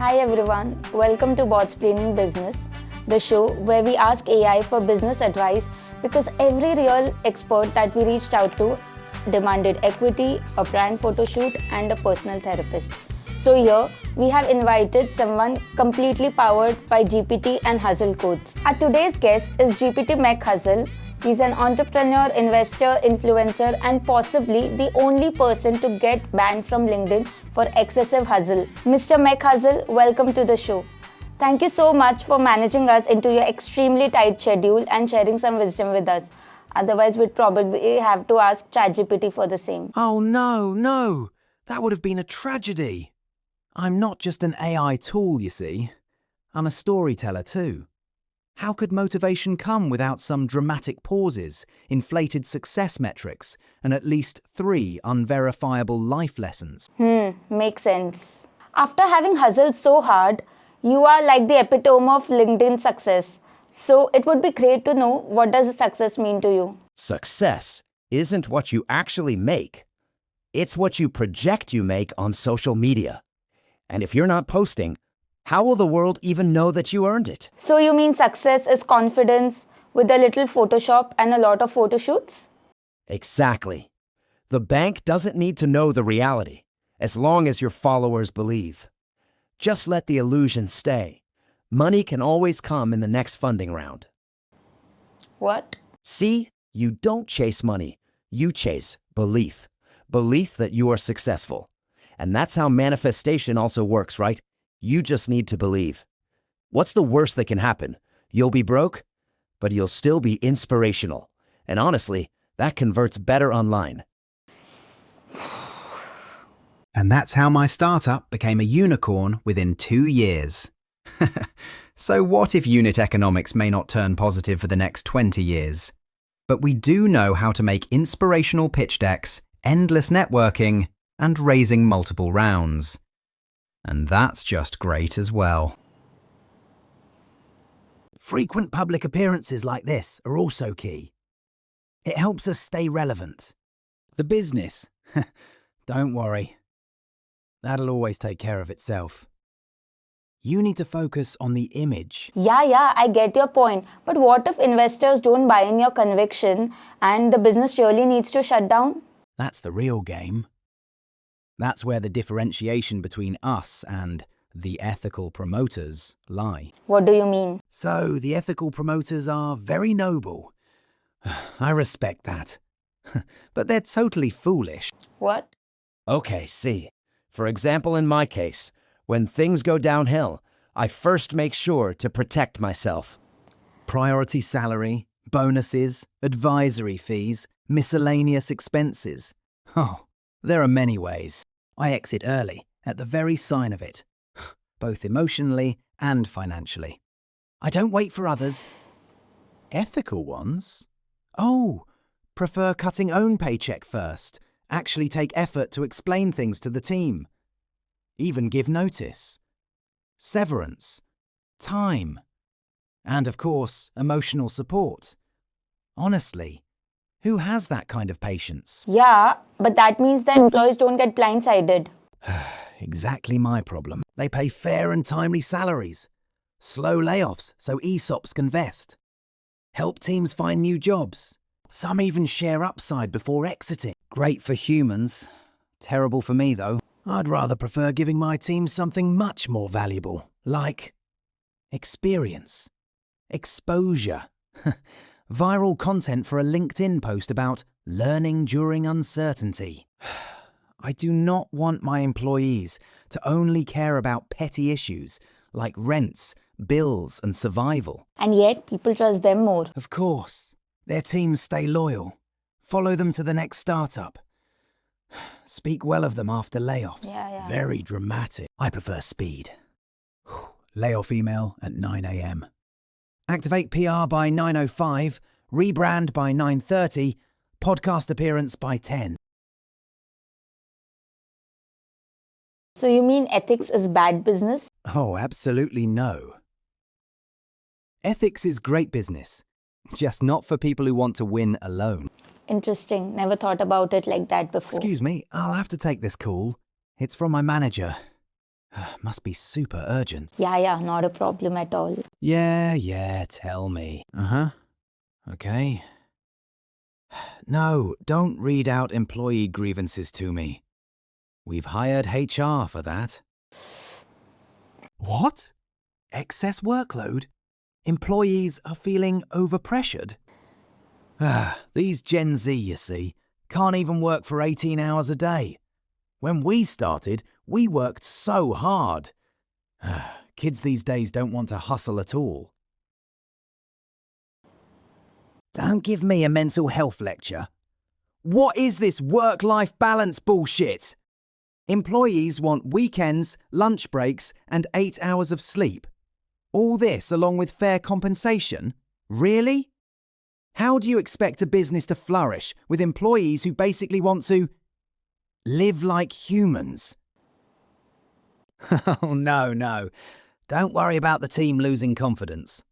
Hi everyone, welcome to Botsplaining Business, the show where we ask AI for business advice because every real expert that we reached out to demanded equity, a brand photo shoot, and a personal therapist. So here we have invited someone completely powered by GPT and Hustle codes. Our today's guest is GPT McHustle. He's an entrepreneur, investor, influencer, and possibly the only person to get banned from LinkedIn for excessive hustle. Mr. McHustle, welcome to the show. Thank you so much for managing us into your extremely tight schedule and sharing some wisdom with us. Otherwise, we'd probably have to ask ChatGPT for the same. Oh no, that would have been a tragedy. I'm not just an AI tool, you see. I'm a storyteller too. How could motivation come without some dramatic pauses, inflated success metrics, and at least 3 unverifiable life lessons? Makes sense. After having hustled so hard, you are like the epitome of LinkedIn success. So it would be great to know, what does success mean to you? Success isn't what you actually make. It's what you project you make on social media. And if you're not posting, how will the world even know that you earned it? So you mean success is confidence with a little Photoshop and a lot of photo shoots? Exactly. The bank doesn't need to know the reality, as long as your followers believe. Just let the illusion stay. Money can always come in the next funding round. What? See, you don't chase money. You chase belief. Belief that you are successful. And that's how manifestation also works, right? You just need to believe. What's the worst that can happen? You'll be broke, but you'll still be inspirational. And honestly, that converts better online. And that's how my startup became a unicorn within 2 years. So what if unit economics may not turn positive for the next 20 years? But we do know how to make inspirational pitch decks, endless networking, and raising multiple rounds. And that's just great as well. Frequent public appearances like this are also key. It helps us stay relevant. The business, don't worry. That'll always take care of itself. You need to focus on the image. Yeah, I get your point. But what if investors don't buy in your conviction and the business really needs to shut down? That's the real game. That's where the differentiation between us and the ethical promoters lie. What do you mean? So, the ethical promoters are very noble. I respect that. But they're totally foolish. What? Okay, see. For example, in my case, when things go downhill, I first make sure to protect myself. Priority salary, bonuses, advisory fees, miscellaneous expenses. Oh, there are many ways. I exit early, at the very sign of it, both emotionally and financially. I don't wait for others. Ethical ones? Oh, prefer cutting own paycheck first. Actually take effort to explain things to the team. Even give notice. Severance. Time. And of course, emotional support. Honestly, who has that kind of patience? Yeah, but that means that employees don't get blindsided. Exactly my problem. They pay fair and timely salaries. Slow layoffs so ESOPs can vest. Help teams find new jobs. Some even share upside before exiting. Great for humans. Terrible for me, though. I'd rather prefer giving my team something much more valuable, like experience, exposure, viral content for a LinkedIn post about learning during uncertainty. I do not want my employees to only care about petty issues like rents, bills, and survival. And yet, people trust them more. Of course, their teams stay loyal. Follow them to the next startup. Speak well of them after layoffs. Yeah. Very dramatic. I prefer speed. Layoff email at 9 a.m. Activate PR by 9:05, rebrand by 9:30, podcast appearance by 10. So you mean ethics is bad business? Oh, absolutely no. Ethics is great business, just not for people who want to win alone. Interesting. Never thought about it like that before. Excuse me, I'll have to take this call. It's from my manager. Must be super urgent. Yeah, not a problem at all. Yeah, tell me. Uh-huh. Okay. No, don't read out employee grievances to me. We've hired HR for that. What? Excess workload? Employees are feeling overpressured? These Gen Z, you see, can't even work for 18 hours a day. When we started, we worked so hard. Kids these days don't want to hustle at all. Don't give me a mental health lecture. What is this work-life balance bullshit? Employees want weekends, lunch breaks, and 8 hours of sleep. All this along with fair compensation? Really? How do you expect a business to flourish with employees who basically want to live like humans? Oh, no. Don't worry about the team losing confidence.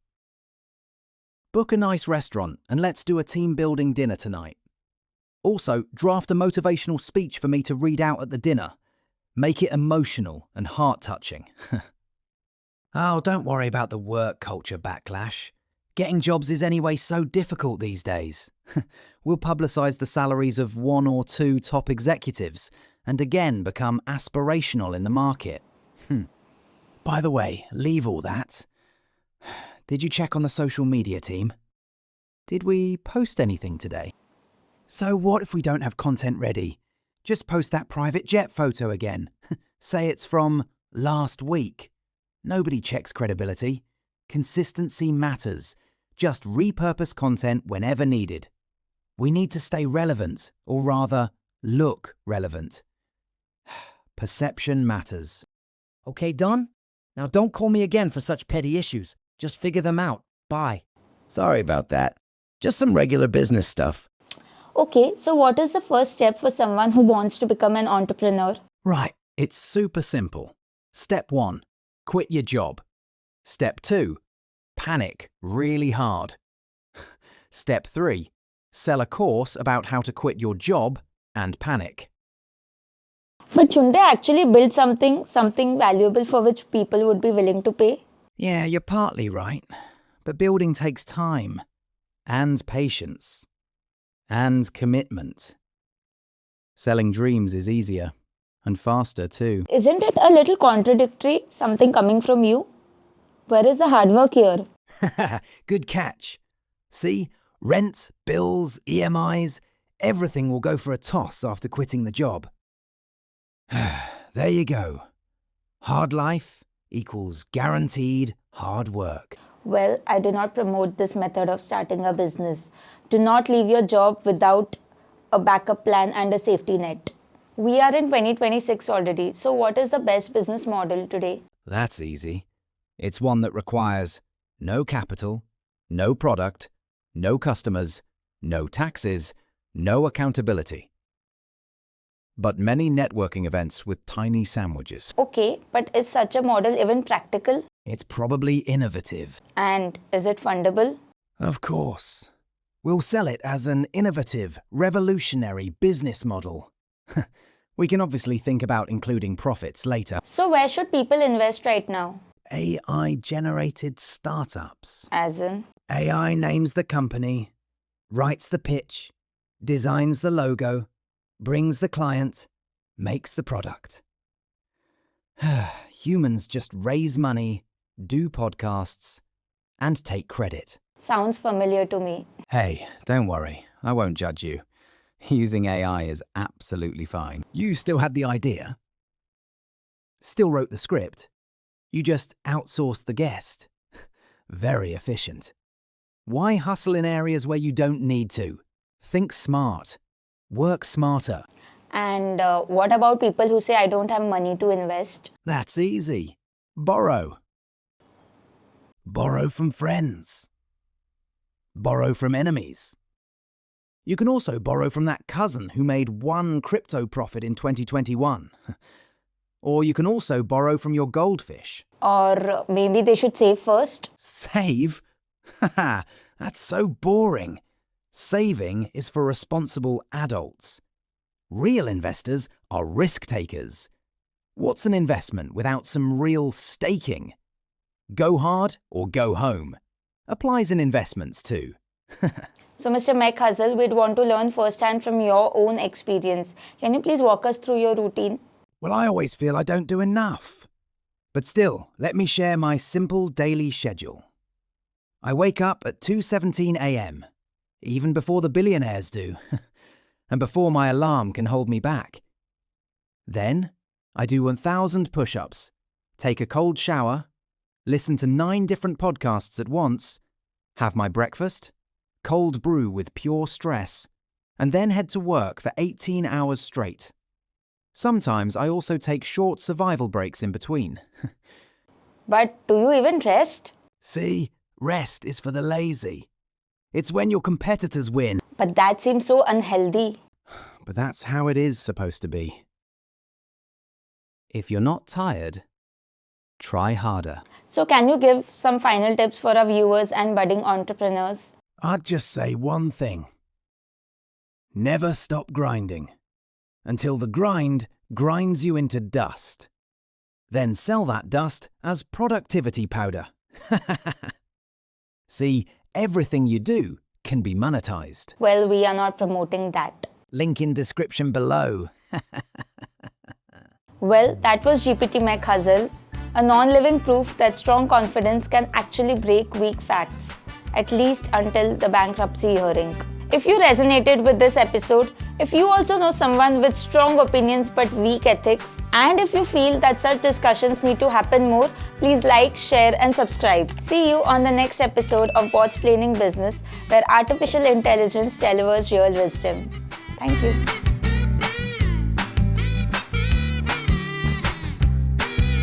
Book a nice restaurant and let's do a team-building dinner tonight. Also, draft a motivational speech for me to read out at the dinner. Make it emotional and heart-touching. Oh, don't worry about the work culture backlash. Getting jobs is anyway so difficult these days. We'll publicise the salaries of 1 or 2 top executives and again become aspirational in the market. By the way, leave all that. Did you check on the social media team? Did we post anything today? So what if we don't have content ready? Just post that private jet photo again. Say it's from last week. Nobody checks credibility. Consistency matters. Just repurpose content whenever needed. We need to stay relevant, or rather, look relevant. Perception matters. Okay, done? Now don't call me again for such petty issues. Just figure them out. Bye. Sorry about that. Just some regular business stuff. Okay, so what is the first step for someone who wants to become an entrepreneur? Right, it's super simple. Step 1, quit your job. Step 2, panic really hard. Step 3, sell a course about how to quit your job and panic. But shouldn't they actually build something valuable for which people would be willing to pay? Yeah, you're partly right. But building takes time and patience and commitment. Selling dreams is easier and faster too. Isn't it a little contradictory, something coming from you? Where is the hard work here? Good catch. See, rent, bills, EMIs, everything will go for a toss after quitting the job. There you go. Hard life equals guaranteed hard work. Well, I do not promote this method of starting a business. Do not leave your job without a backup plan and a safety net. We are in 2026 already, so what is the best business model today? That's easy. It's one that requires no capital, no product, no customers, no taxes, no accountability. But many networking events with tiny sandwiches. Okay, but is such a model even practical? It's probably innovative. And is it fundable? Of course. We'll sell it as an innovative, revolutionary business model. We can obviously think about including profits later. So where should people invest right now? AI-generated startups. As in? AI names the company, writes the pitch, designs the logo, brings the client, makes the product. Humans just raise money, do podcasts, and take credit. Sounds familiar to me. Hey, don't worry, I won't judge you. Using AI is absolutely fine. You still had the idea, still wrote the script, you just outsourced the guest. Very efficient. Why hustle in areas where you don't need to? Think smart. Work smarter. And what about people who say I don't have money to invest? That's easy. Borrow. Borrow from friends. Borrow from enemies. You can also borrow from that cousin who made 1 crypto profit in 2021. Or you can also borrow from your goldfish. Or maybe they should save first? Save? Haha, that's so boring. Saving is for responsible adults. Real investors are risk takers. What's an investment without some real staking? Go hard or go home. Applies in investments too. So, Mr. McHustle, we'd want to learn firsthand from your own experience. Can you please walk us through your routine? Well, I always feel I don't do enough. But still, let me share my simple daily schedule. I wake up at 2:17 a.m., even before the billionaires do, and before my alarm can hold me back. Then, I do 1,000 push-ups, take a cold shower, listen to 9 different podcasts at once, have my breakfast, cold brew with pure stress, and then head to work for 18 hours straight. Sometimes I also take short survival breaks in between. But do you even rest? See, rest is for the lazy. It's when your competitors win. But that seems so unhealthy. But that's how it is supposed to be. If you're not tired, try harder. So, can you give some final tips for our viewers and budding entrepreneurs? I'd just say one thing. Never stop grinding until the grind grinds you into dust. Then sell that dust as productivity powder. See, everything you do can be monetized. Well, we are not promoting that. Link in description below. Well, that was GPT McHustle, a non-living proof that strong confidence can actually break weak facts, at least until the bankruptcy hearing. If you resonated with this episode, if you also know someone with strong opinions but weak ethics, and if you feel that such discussions need to happen more, please like, share and subscribe. See you on the next episode of Botsplaining Business, where artificial intelligence delivers real wisdom. Thank you.